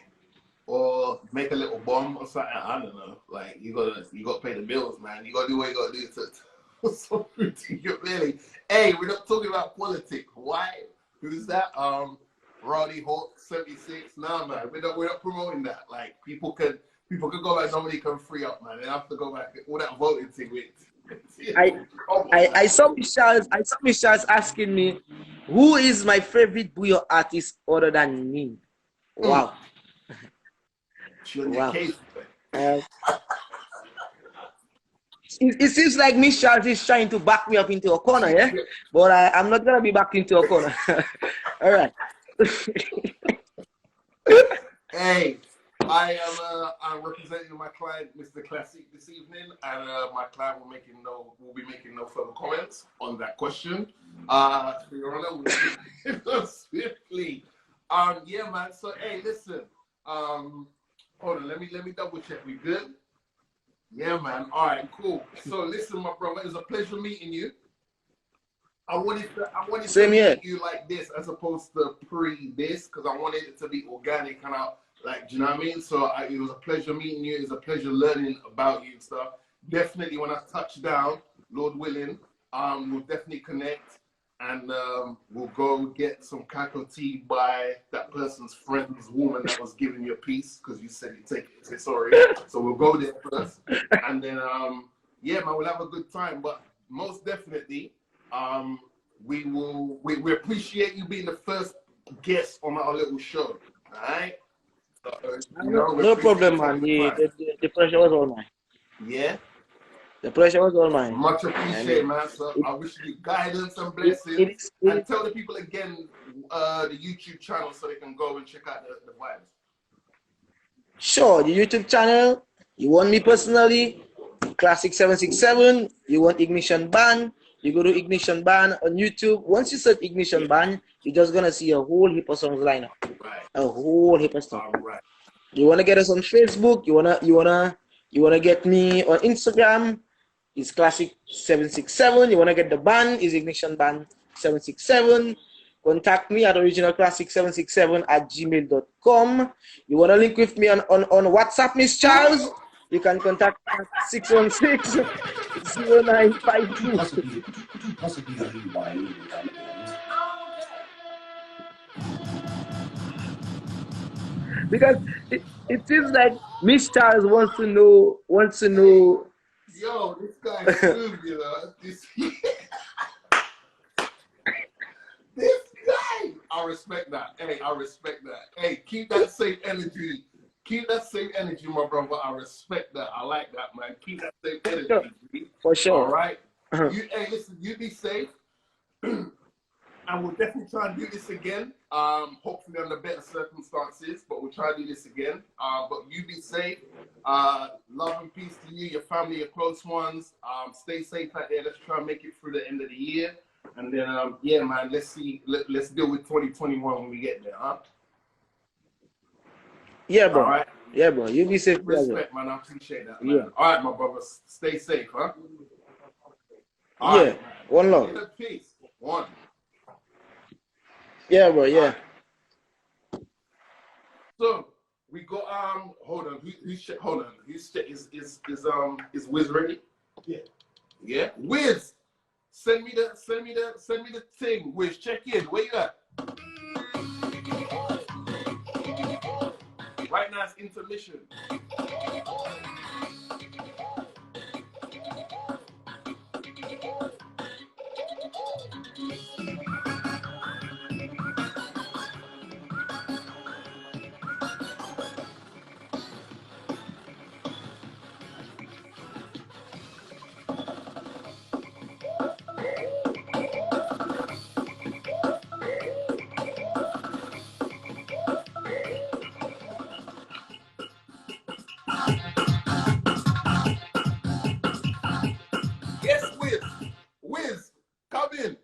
Or make a little bomb or something. I don't know. Like you gotta pay the bills, man. You gotta do what you gotta do to so really. Hey, we're not talking about politics. Why? Who's that? Roddy Hawk 76. Nah, man. We're not promoting that. Like people could go back. Nobody can free up, man. They have to go back all that voting thing with. I saw Miss Charles asking me, who is my favorite Bouyon artist other than me? Wow. Wow. It seems like Miss Charles is trying to back me up into a corner, yeah? But I'm not gonna be backed into a corner. All right. Hey, I'm representing my client, Mr. Klassiq, this evening, and my client will be making no further comments on that question. Your Honor, swiftly. Yeah, man. So, hey, listen. Hold on. Let me double check. We good? Yeah, man. All right, cool. So, listen, my brother. It was a pleasure meeting you. I wanted to meet you like this as opposed to pre-this because I wanted it to be organic kind of. Like, do you know what I mean? So it was a pleasure meeting you. It was a pleasure learning about you and stuff. Definitely when I touch down, Lord willing, we'll definitely connect and we'll go get some kakao tea by that person's friend's woman that was giving you a piece because you said you take it. Say sorry. So we'll go there first. And then, yeah, man, we'll have a good time. But most definitely, we appreciate you being the first guest on our little show. All right? No problem, man. The pleasure was all mine. Yeah? The pleasure was all mine. Much appreciated, man. So I wish you guidance and blessings. And tell the people again the YouTube channel so they can go and check out the vibes. Sure, the YouTube channel. You want me personally? Klassiq 767. You want Ignition Band? You go to Ignition Band on YouTube. Once you search Ignition Band, you're just gonna see a whole heap of songs lineup. Right. A whole heap of stuff. All right. You wanna get us on Facebook? You wanna get me on Instagram? It's Klassiq 767. You wanna get the band? Is Ignition Band 767. Contact me at originalklassiq767@gmail.com. You wanna link with me on WhatsApp, Miss Charles? You can contact me at 616-0952. Because it seems like Miss Charles wants to know. Yo, this guy is smooth, you know. This guy. I respect that. Hey, I respect that. Hey, keep that same energy. Keep that same energy, my brother. I respect that. I like that, man. Keep that same energy. For sure. All right. Hey, listen, you be safe. And we'll definitely try and do this again. Hopefully under better circumstances, but we'll try to do this again. But you be safe. Love and peace to you, your family, your close ones. Stay safe out there. Let's try and make it through the end of the year. And then, yeah, man, let's deal with 2021 when we get there, huh? Yeah, bro. All right. Yeah, bro. You be safe. Respect, man. I appreciate that, man. Yeah. All right, my brother. Stay safe, huh? All right, one love. Peace. One. Yeah, bro. Yeah. So we go. Hold on. Hold on. Is Whizz ready? Yeah. Yeah. Whizz, send me the thing. Whizz, check in. Where you at? Right now it's intermission. moving.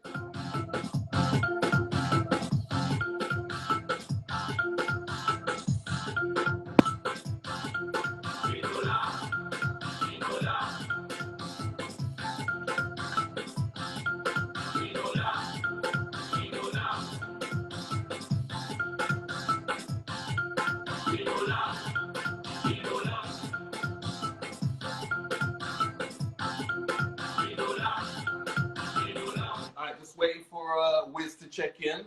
All right, just waiting for Whizz to check in.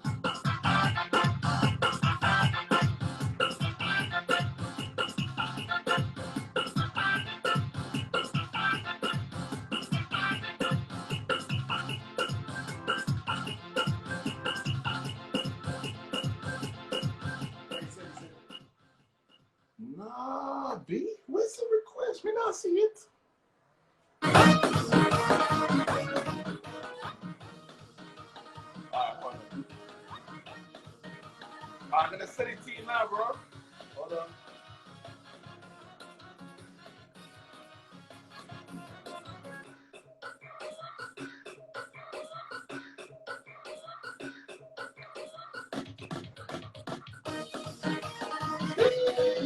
Nah, B, where's the request? We not see it. I'm gonna send it to you now, bro. Hold on.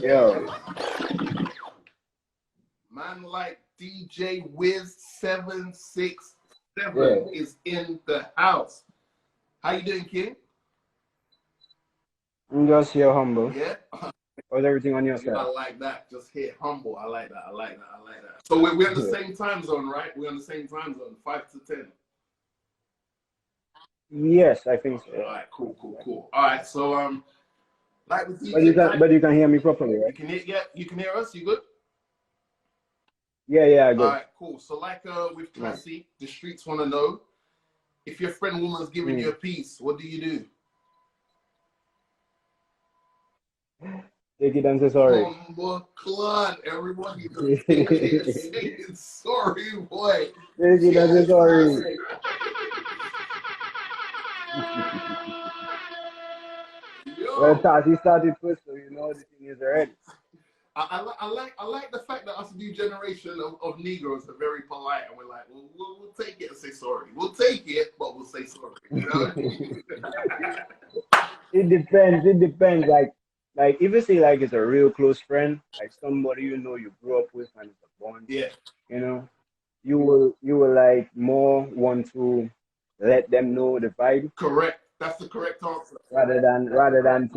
Yo. Man like DJ Wizz 767 is in the house. How you doing, King? I'm just here humble. Yeah. How's everything on your side? I like that. Just here, humble. I like that. I like that. I like that. So we're on the same time zone, right? We're on the same time zone, 5 to 10. Yes, I think so. All right, cool. All right, so like with DJ, but you can hear me properly, right? You can hear us. You good? Yeah, good. All right, cool. So like with Klassiq, the streets want to know if your friend woman's giving you a piece, what do you do? Take it and say sorry. Humble clan, everybody just take it and say it's sorry, boy. Take it and say sorry. Well, he started first, so you know the thing is already. I like the fact that us new generation of Negroes are very polite, and we're like, we'll take it and say sorry. We'll take it, but we'll say sorry. You know? It depends. Like if you say like it's a real close friend, like somebody you know you grew up with and it's a bond. Yeah. You know, you will like more want to let them know the vibe. Correct. That's the correct answer. Rather than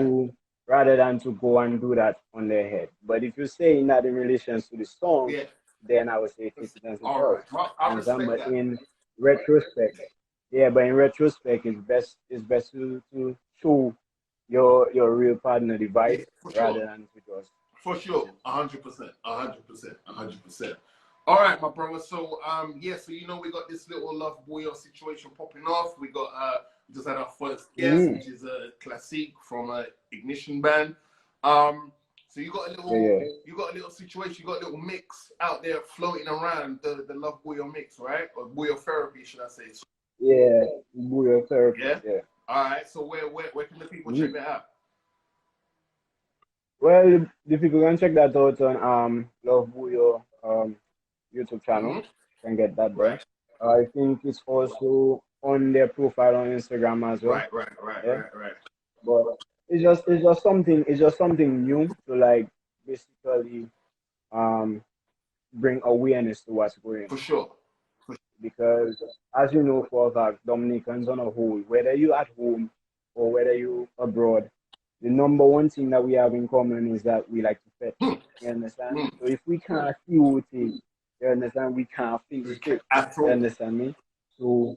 to go and do that on their head. But if you're saying that in relation to the song, then I would say take it as a sorry. Well, I respect but that. in retrospect, it's best to show your real partner the vibe rather than to just. For sure, 100%. All right, my brother. So so you know we got this little Love Bouyon situation popping off. We got we just had our first guest, which is a Klassiq from Ignition Band. So you got a little situation, you got a little mix out there floating around, the Love Bouyon mix, right? Or Bouyon Therapy, should I say? Yeah, Bouyon Therapy. Yeah. All right. So where can the people check that out? Well, the people can check that out on Love Bouyon YouTube channel. Can get that there. I think it's also on their profile on Instagram as well. Right. But it's just something new to like basically bring awareness to what's going on. For sure. Because as you know, for a fact, Dominicans on a whole, whether you at home or whether you abroad, the number one thing that we have in common is that we like to fetch. You understand? So if we can't feel things, you understand, we can't think straight. You understand me? So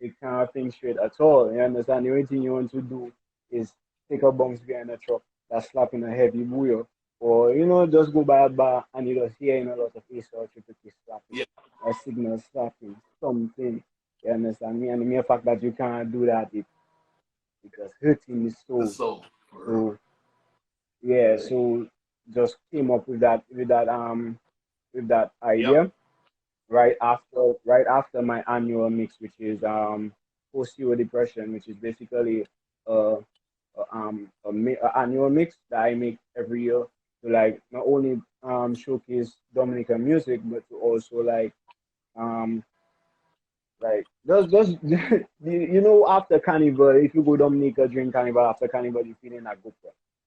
you can't think straight at all. You understand? The only thing you want to do is take a bounce behind a truck that's slapping a heavy bouyon. Or, you know, just go by a bar and you just hearing a lot of ace or triple K slapping. A signal slapping, something. You understand me? And the mere fact that you can't do that, because hurting is so. So just came up with that idea right after my annual mix, which is post-Euro depression, which is basically annual mix that I make every year to like not only showcase Dominica music but to also like Like just you know, after carnival, if you go Dominica during carnival, after carnival, you feeling like good.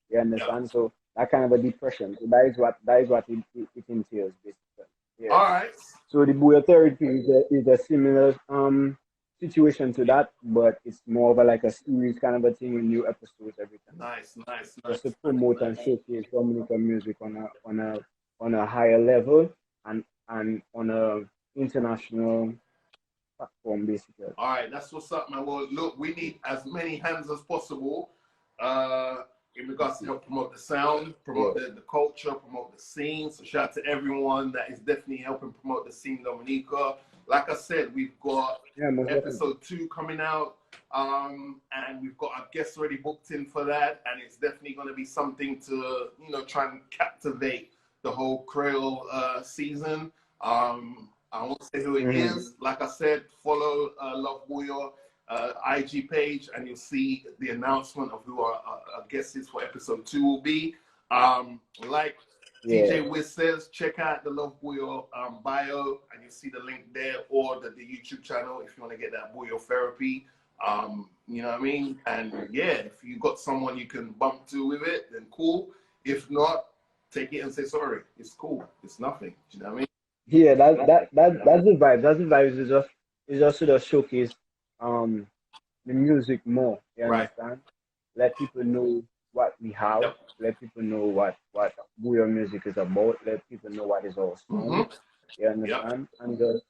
You Yeah. understand? So that kind of a depression. So that is what it entails basically. Yeah. All right. So the Bouyon Therapy is a similar situation to that, but it's more of a, like a series kind of a thing with new episodes every time. Nice, nice, Just to nice, nice, promote and nice. showcase Dominica music on a higher level and on a international platform basically. All right, that's what's up, man. Well, look, we need as many hands as possible in regards to help promote the sound, promote the culture, promote the scene. So shout out to everyone that is definitely helping promote the scene, Dominica. Like I said, we've got episode 2 coming out, and we've got our guests already booked in for that, and it's definitely going to be something to, you know, try and captivate the whole Creole season. I won't say who it is. Like I said, follow Love Bouyon IG page, and you'll see the announcement of who our guest is for episode 2 will be. Like DJ Wizz says, check out the Love Bouyon bio, and you'll see the link there, or the YouTube channel if you want to get that Bouyon Therapy. You know what I mean? And yeah, if you got someone you can bump to with it, then cool. If not, take it and say sorry. It's cool. It's nothing. Do you know what I mean? Yeah, that's the vibe. That's the vibe. Is just to showcase the music more. You understand? Let people know what we have. Yep. Let people know what Bouyon music is about. Let people know what is our song. You understand? And just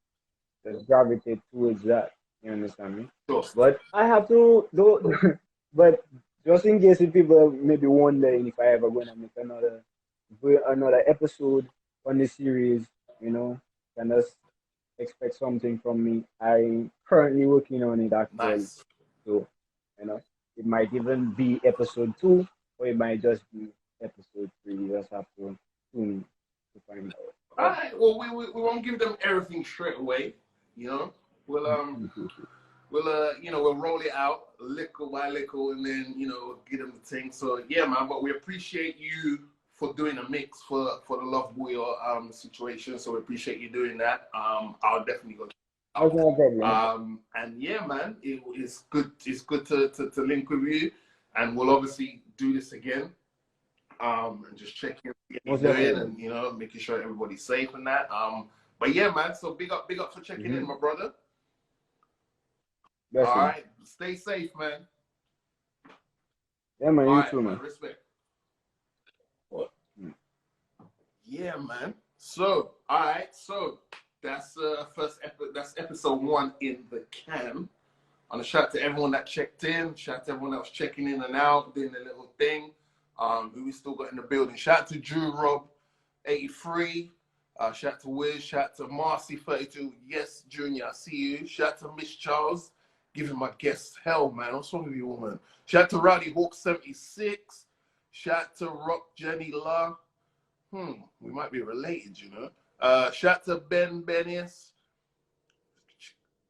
gravitate towards that. You understand me? Sure. But I have to do. But just in case if people maybe wondering if I ever gonna make another episode on the series, you know, can just expect something from me. I'm currently working on it actually. Nice. So, you know, it might even be episode 2, or it might just be episode 3. You just have to tune to find out. All right. Well, we won't give them everything straight away. You know, we'll we'll roll it out little by little, and then we'll get them the thing. So yeah, man. But we appreciate you for doing a mix for the Love Bouyon situation. So we appreciate you doing that. I'll definitely go. No problem. And yeah, man, it's good. It's good to link with you, and we'll obviously do this again. And just check in, and making sure everybody's safe and that. But yeah, man. So big up for checking in, my brother. All right, stay safe, man. Yeah, man. You too, man. Respect. Yeah, man. So, all right. So that's that's episode 1 in the can. And a shout out to everyone that checked in. Shout out to everyone that was checking in and out, doing their little thing. Who we still got in the building. Shout out to Drew Rob 83. Shout out to Whizz. Shout out to Marcy 32. Yes, Junior, I see you. Shout out to Miss Charles. Giving my guests hell, man. What's wrong with you, woman? Shout out to Rowdy Hawk 76. Shout out to Rock Jenny La. We might be related, you know. Shout out to Ben Bennis.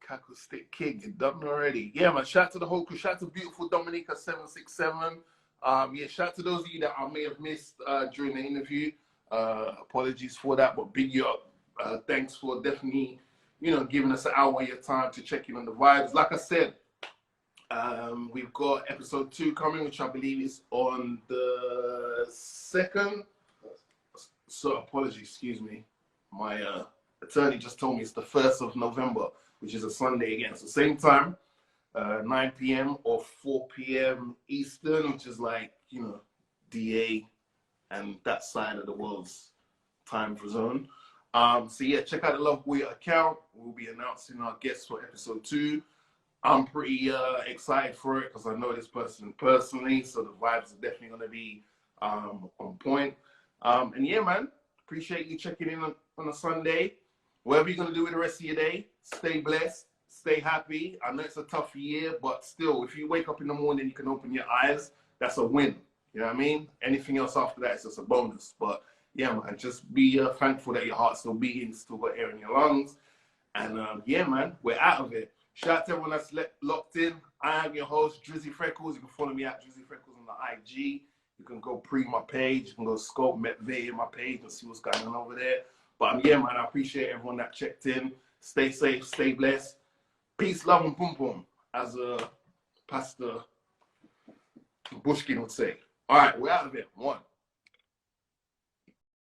Cackle Stick King, you done already. Yeah, man. Shout out to the whole crew. Shout out to beautiful Dominica 767. Yeah, shout out to those of you that I may have missed during the interview. Apologies for that, but big you up. Thanks for definitely, giving us an hour of your time to check in on the vibes. Like I said, we've got episode 2 coming, which I believe is on the 2nd. So apologies, excuse me. My attorney just told me it's the 1st of November, which is a Sunday again. So same time, 9 p.m. or 4 p.m. Eastern, which is like, DA and that side of the world's time zone. So yeah, check out the Love Bouyon account. We'll be announcing our guests for episode 2. I'm pretty excited for it because I know this person personally, so the vibes are definitely going to be on point. And yeah, man, appreciate you checking in on a Sunday. Whatever you're going to do with the rest of your day, stay blessed, stay happy. I know it's a tough year, but still, if you wake up in the morning, you can open your eyes, that's a win. You know what I mean? Anything else after that is just a bonus. But yeah, man, just be thankful that your heart's still beating, still got air in your lungs. And yeah, man, we're out of it. Shout out to everyone that's locked in. I am your host, Drizzy Freckles. You can follow me at Drizzy Freckles on the IG. You can go my page. You can go scope Met my page and see what's going on over there. But yeah, man, I appreciate everyone that checked in. Stay safe, stay blessed. Peace, love, and boom boom, as Pastor Bushkin would say. All right, we're out of here. 1.